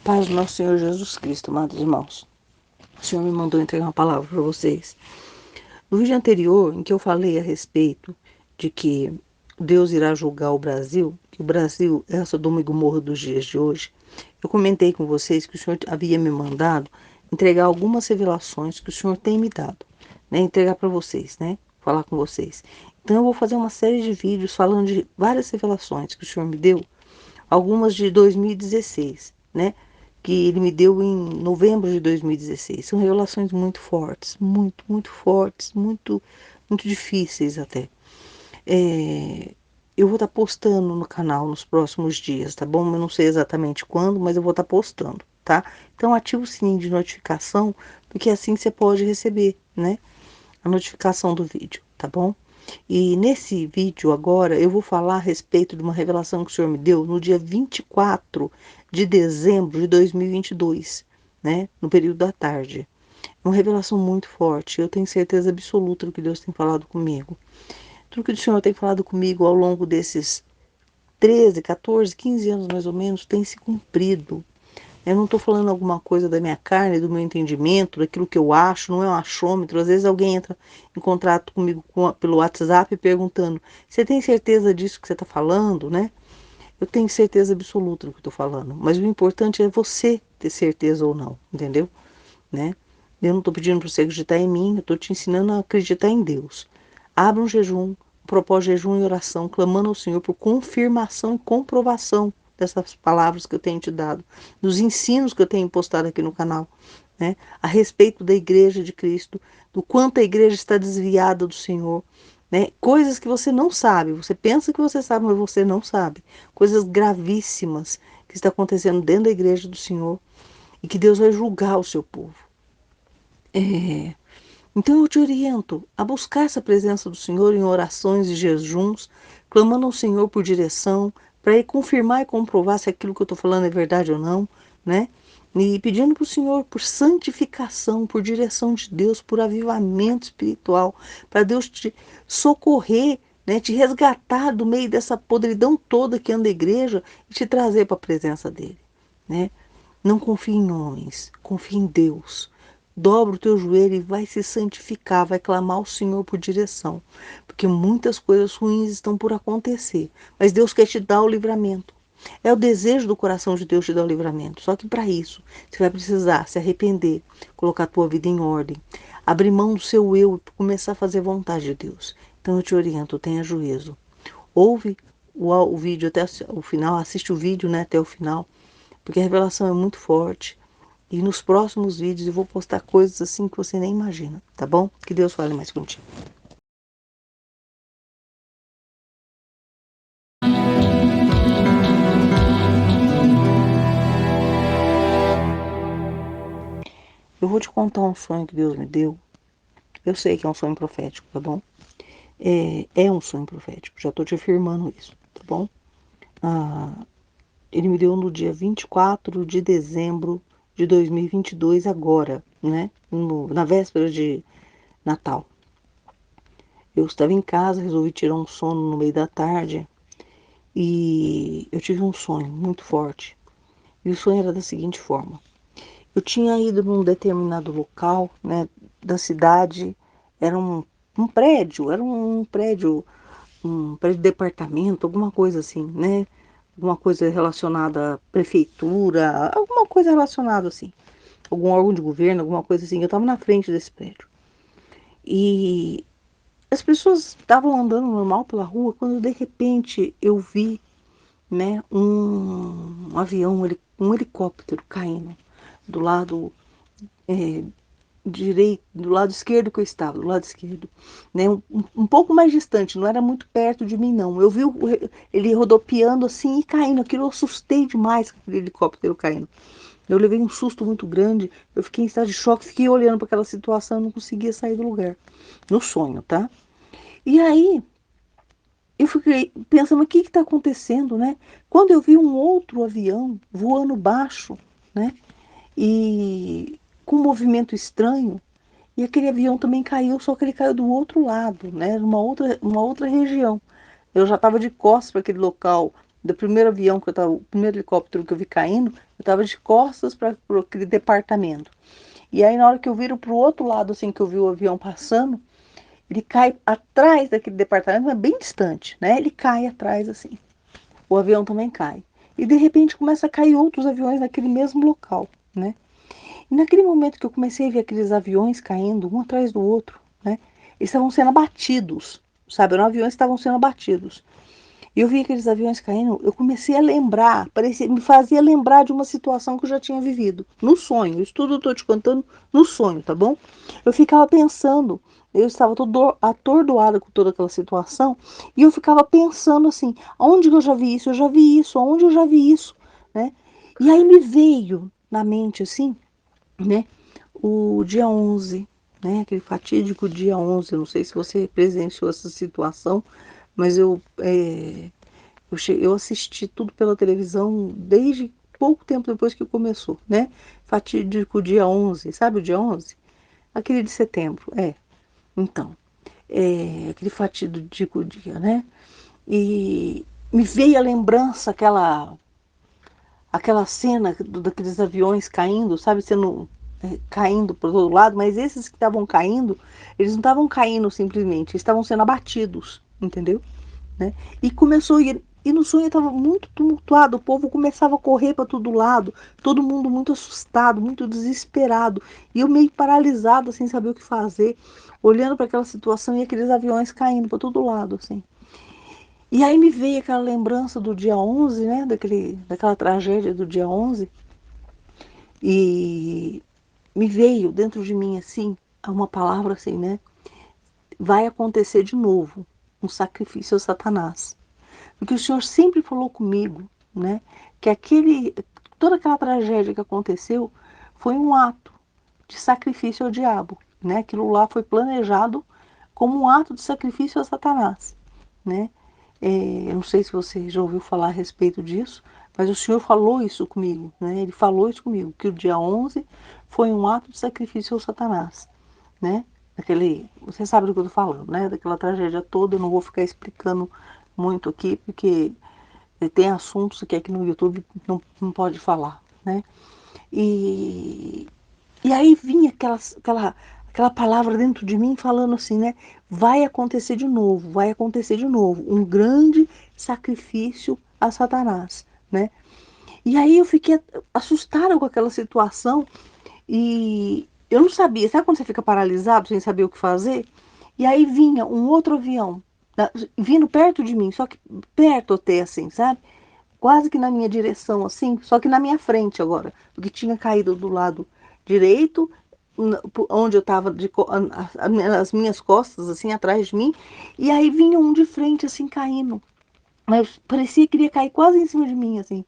Paz do nosso Senhor Jesus Cristo, amados irmãos. O Senhor me mandou entregar uma palavra para vocês. No vídeo anterior, em que eu falei a respeito de que Deus irá julgar o Brasil, que o Brasil é a Sodoma e Gomorra dos dias de hoje, eu comentei com vocês que o Senhor havia me mandado entregar algumas revelações que o Senhor tem me dado, né? Entregar para vocês, né? Falar com vocês. Então eu vou fazer uma série de vídeos falando de várias revelações que o Senhor me deu, algumas de 2016, né? Que ele me deu em novembro de 2016. São revelações muito fortes, muito fortes, muito difíceis até. Eu vou estar postando no canal nos próximos dias, tá bom? Eu não sei exatamente quando, mas eu vou estar postando, tá? Então ativa o sininho de notificação, porque assim você pode receber, né? A notificação do vídeo, tá bom? E nesse vídeo agora eu vou falar a respeito de uma revelação que o Senhor me deu no dia 24 de dezembro de 2022, né? No período da tarde. Uma revelação muito forte. Eu tenho certeza absoluta do que Deus tem falado comigo. Tudo que o Senhor tem falado comigo ao longo desses 13, 14, 15 anos mais ou menos tem se cumprido. Eu não estou falando alguma coisa da minha carne, do meu entendimento, daquilo que eu acho, não é um achômetro. Às vezes alguém entra em contato comigo pelo WhatsApp perguntando: você tem certeza disso que você está falando, né? Eu tenho certeza absoluta do que estou falando, mas o importante é você ter certeza ou não, entendeu? Né? Eu não estou pedindo para você acreditar em mim, eu estou te ensinando a acreditar em Deus. Abra um jejum, propós jejum e oração, clamando ao Senhor por confirmação e comprovação dessas palavras que eu tenho te dado, dos ensinos que eu tenho postado aqui no canal, né? A respeito da igreja de Cristo, do quanto a igreja está desviada do Senhor, né? Coisas que você não sabe, você pensa que você sabe, mas você não sabe. Coisas gravíssimas que estão acontecendo dentro da igreja do Senhor e que Deus vai julgar o seu povo. Então eu te oriento a buscar essa presença do Senhor em orações e jejuns, clamando ao Senhor por direção, para ir confirmar e comprovar se aquilo que eu estou falando é verdade ou não, né? E pedindo para o Senhor por santificação, por direção de Deus, por avivamento espiritual, para Deus te socorrer, né? Te resgatar do meio dessa podridão toda que anda a igreja e te trazer para a presença dele, né? Não confie em homens, confie em Deus. Dobra o teu joelho e vai se santificar, vai clamar ao Senhor por direção, porque muitas coisas ruins estão por acontecer, mas Deus quer te dar o livramento. É o desejo do coração de Deus te dar o livramento. Só que para isso, você vai precisar se arrepender, colocar a tua vida em ordem, abrir mão do seu eu e começar a fazer a vontade de Deus. Então eu te oriento, tenha juízo. Ouve o vídeo até o final, assiste o vídeo, né, até o final, porque a revelação é muito forte. E nos próximos vídeos eu vou postar coisas assim que você nem imagina, tá bom? Que Deus fale mais contigo. Eu vou te contar um sonho que Deus me deu. Eu sei que é um sonho profético, tá bom? É um sonho profético, já tô te afirmando isso, tá bom? Ah, ele me deu no dia 24 de dezembro de 2022, agora, né? Na véspera de Natal. Eu estava em casa, resolvi tirar um sono no meio da tarde e eu tive um sonho muito forte. E o sonho era da seguinte forma: eu tinha ido num determinado local, né, da cidade, era um prédio de departamento, alguma coisa assim, né? Alguma coisa relacionada à prefeitura, alguma coisa relacionada assim, algum órgão de governo, alguma coisa assim. Eu estava na frente desse prédio. E as pessoas estavam andando normal pela rua quando de repente eu vi, né, um avião, um helicóptero caindo do lado é, direito, do lado esquerdo que eu estava, do lado esquerdo, né, um pouco mais distante, não era muito perto de mim não. Eu vi ele rodopiando assim e caindo, aquilo eu assustei demais com aquele helicóptero caindo. Eu levei um susto muito grande, eu fiquei em estado de choque, fiquei olhando para aquela situação, não conseguia sair do lugar, no sonho, tá? E aí eu fiquei pensando, o que está acontecendo, né? Quando eu vi um outro avião voando baixo, né? E com um movimento estranho, e aquele avião também caiu, só que ele caiu do outro lado, né? Uma outra região. Eu já estava de costas para aquele local do primeiro avião que eu tava, o primeiro helicóptero que eu vi caindo, Eu estava de costas para aquele departamento. E aí, na hora que eu viro para o outro lado, assim, que eu vi o avião passando, ele cai atrás daquele departamento, mas bem distante, né? Ele cai atrás, assim. O avião também cai. E de repente começa a cair outros aviões naquele mesmo local, né? E naquele momento que eu comecei a ver aqueles aviões caindo um atrás do outro, né? Eles estavam sendo abatidos, sabe? Eram aviões que estavam sendo abatidos. E eu vi aqueles aviões caindo, eu comecei a lembrar, parecia, me fazia lembrar de uma situação que eu já tinha vivido, no sonho. Isso tudo eu estou te contando no sonho, tá bom? Eu ficava pensando, eu estava todo atordoada com toda aquela situação, e eu ficava pensando assim, aonde que eu já vi isso? Eu já vi isso, aonde eu já vi isso, né? E aí me veio na mente assim, né? O dia 11, né? Aquele fatídico dia 11. Eu não sei se você presenciou essa situação, mas eu assisti tudo pela televisão desde pouco tempo depois que começou, né? Fatídico dia 11, sabe o dia 11? Aquele de setembro, Então, aquele fatídico dia, né? E me veio a lembrança, aquela cena daqueles aviões caindo, sabe, caindo para todo lado, mas esses que estavam caindo, eles não estavam caindo simplesmente, eles estavam sendo abatidos, entendeu? Né? E começou e no sonho estava muito tumultuado, o povo começava a correr para todo lado, todo mundo muito assustado, muito desesperado, e eu meio paralisada, sem saber o que fazer, olhando para aquela situação e aqueles aviões caindo para todo lado, assim. E aí me veio aquela lembrança do dia 11, né, daquela tragédia do dia 11, e me veio dentro de mim, assim, uma palavra assim, né, vai acontecer de novo um sacrifício a Satanás. Porque o Senhor sempre falou comigo, né, que toda aquela tragédia que aconteceu foi um ato de sacrifício ao diabo, né? Aquilo lá foi planejado como um ato de sacrifício a Satanás, né? Eu não sei se você já ouviu falar a respeito disso, mas o Senhor falou isso comigo, né? Ele falou isso comigo, que o dia 11 foi um ato de sacrifício ao Satanás, né? Você sabe do que eu tô falando, né? Daquela tragédia toda, eu não vou ficar explicando muito aqui, porque tem assuntos que aqui no YouTube não pode falar, né? E, e aí vinha aquela palavra dentro de mim falando assim, né? Vai acontecer de novo, vai acontecer de novo. Um grande sacrifício a Satanás, né? E aí eu fiquei assustada com aquela situação e eu não sabia. Sabe quando você fica paralisado sem saber o que fazer? E aí vinha um outro avião, vindo perto de mim, só que perto até assim, sabe? Quase que na minha direção, assim, só que na minha frente agora, porque tinha caído do lado direito, onde eu estava, as minhas costas, assim, atrás de mim, e aí vinha um de frente, assim, caindo. Mas parecia que iria cair quase em cima de mim, assim.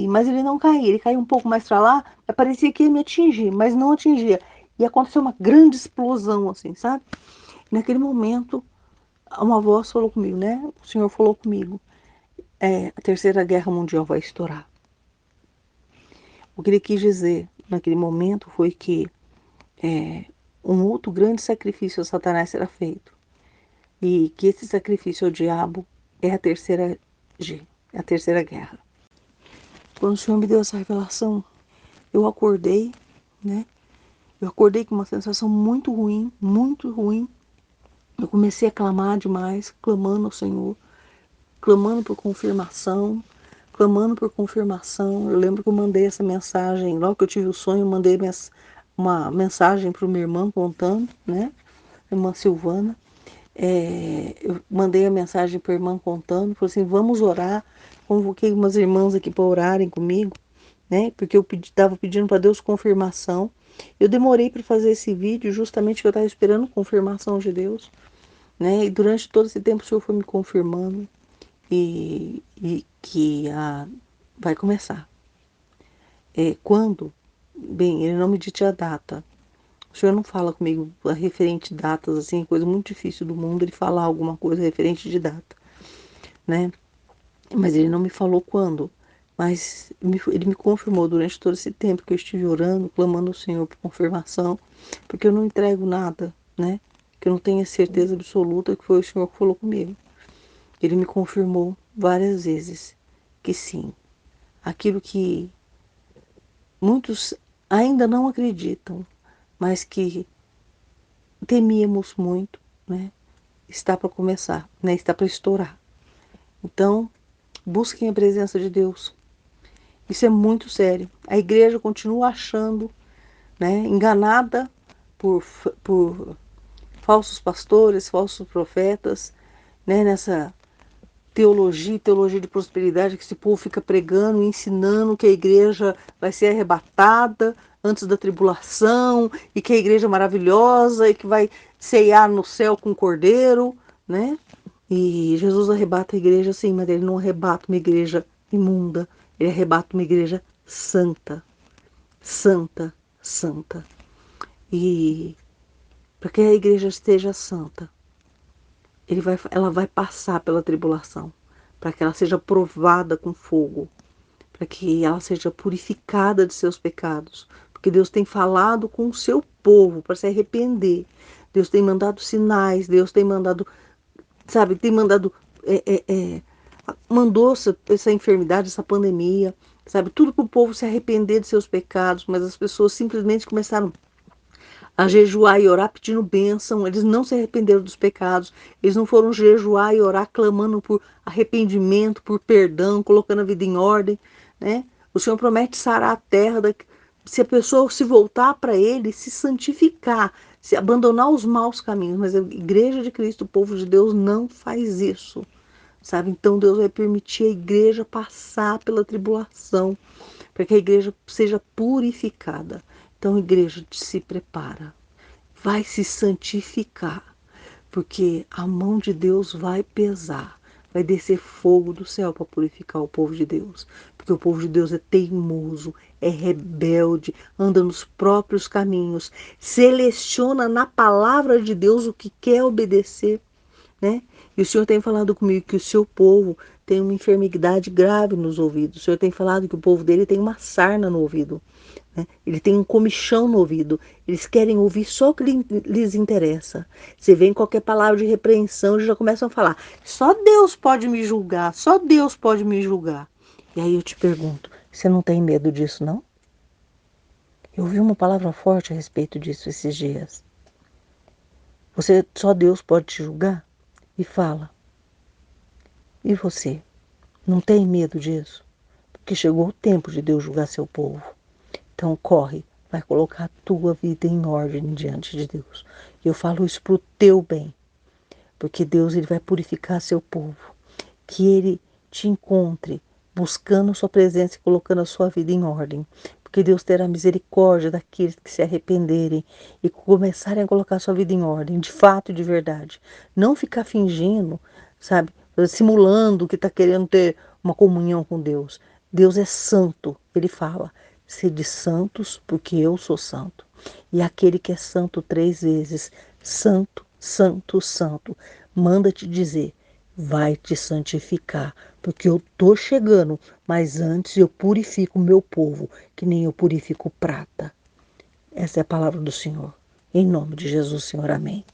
Mas ele não caía, ele caiu um pouco mais para lá, parecia que ia me atingir, mas não atingia. E aconteceu uma grande explosão, assim, sabe? Naquele momento, uma voz falou comigo, né? O Senhor falou comigo. A Terceira Guerra Mundial vai estourar. O que ele quis dizer naquele momento foi que um outro grande sacrifício a Satanás será feito. E que esse sacrifício ao diabo é a terceira G, é a terceira guerra. Quando o Senhor me deu essa revelação, eu acordei, né? Eu acordei com uma sensação muito ruim, muito ruim. Eu comecei a clamar demais, clamando ao Senhor, clamando por confirmação, clamando por confirmação. Eu lembro que eu mandei essa mensagem, logo que eu tive o sonho, eu mandei uma mensagem para minha irmã contando, né? Irmã Silvana. Eu mandei a mensagem para a irmã contando, falei assim, vamos orar. Convoquei umas irmãs aqui para orarem comigo, né? Porque eu estava pedindo para Deus confirmação. Eu demorei para fazer esse vídeo justamente porque eu estava esperando confirmação de Deus, né? E durante todo esse tempo o Senhor foi me confirmando e que vai começar. Quando? Bem, ele não me disse a data. O senhor não fala comigo referente a datas, assim, coisa muito difícil do mundo ele falar alguma coisa referente de data, né? Mas ele não me falou quando. Mas ele me confirmou durante todo esse tempo que eu estive orando, clamando ao Senhor por confirmação, porque eu não entrego nada, né? Que eu não tenho certeza absoluta que foi o Senhor que falou comigo. Ele me confirmou várias vezes que sim, aquilo que muitos ainda não acreditam, mas que temíamos muito, né? Está para começar, né? Está para estourar. Então, busquem a presença de Deus. Isso é muito sério. A igreja continua achando, né, enganada por falsos pastores, falsos profetas, né, nessa teologia de prosperidade que esse povo fica pregando, ensinando que a igreja vai ser arrebatada antes da tribulação e que a igreja é maravilhosa e que vai ceiar no céu com o cordeiro, né? E Jesus arrebata a igreja sim, mas ele não arrebata uma igreja imunda, ele arrebata uma igreja santa, santa, santa. E para que a igreja esteja santa, ela vai passar pela tribulação, para que ela seja provada com fogo, para que ela seja purificada de seus pecados, porque Deus tem falado com o seu povo para se arrepender. Deus tem mandado sinais, Deus tem mandado, sabe, tem mandado, mandou essa enfermidade, essa pandemia, sabe, tudo para o povo se arrepender de seus pecados, mas as pessoas simplesmente começaram a jejuar e orar pedindo bênção, eles não se arrependeram dos pecados, eles não foram jejuar e orar clamando por arrependimento, por perdão, colocando a vida em ordem, né? O Senhor promete sarar a terra, se a pessoa se voltar para Ele, se santificar, se abandonar os maus caminhos, mas a igreja de Cristo, o povo de Deus, não faz isso, sabe? Então Deus vai permitir a igreja passar pela tribulação, para que a igreja seja purificada. Então, a igreja se prepara, vai se santificar, porque a mão de Deus vai pesar, vai descer fogo do céu para purificar o povo de Deus, porque o povo de Deus é teimoso, é rebelde, anda nos próprios caminhos, seleciona na palavra de Deus o que quer obedecer, né? E o Senhor tem falado comigo que o seu povo tem uma enfermidade grave nos ouvidos. O Senhor tem falado que o povo dele tem uma sarna no ouvido, né? Ele tem um comichão no ouvido. Eles querem ouvir só o que lhes interessa. Você vem qualquer palavra de repreensão, eles já começam a falar: só Deus pode me julgar, só Deus pode me julgar. E aí eu te pergunto: você não tem medo disso, não? Eu ouvi uma palavra forte a respeito disso esses dias. Só Deus pode te julgar? E fala: e você? Não tem medo disso? Porque chegou o tempo de Deus julgar seu povo. Então corre, vai colocar a tua vida em ordem diante de Deus. E eu falo isso para o teu bem, porque Deus ele vai purificar seu povo. Que ele te encontre buscando sua presença e colocando a sua vida em ordem. Porque Deus terá misericórdia daqueles que se arrependerem e começarem a colocar sua vida em ordem, de fato e de verdade. Não ficar fingindo, sabe, simulando que está querendo ter uma comunhão com Deus. Deus é santo, ele fala: sede santos, porque eu sou santo. E aquele que é santo 3 vezes, santo, santo, santo, manda te dizer: vai te santificar, porque eu tô chegando, mas antes eu purifico o meu povo, que nem eu purifico prata. Essa é a palavra do Senhor. Em nome de Jesus, Senhor, amém.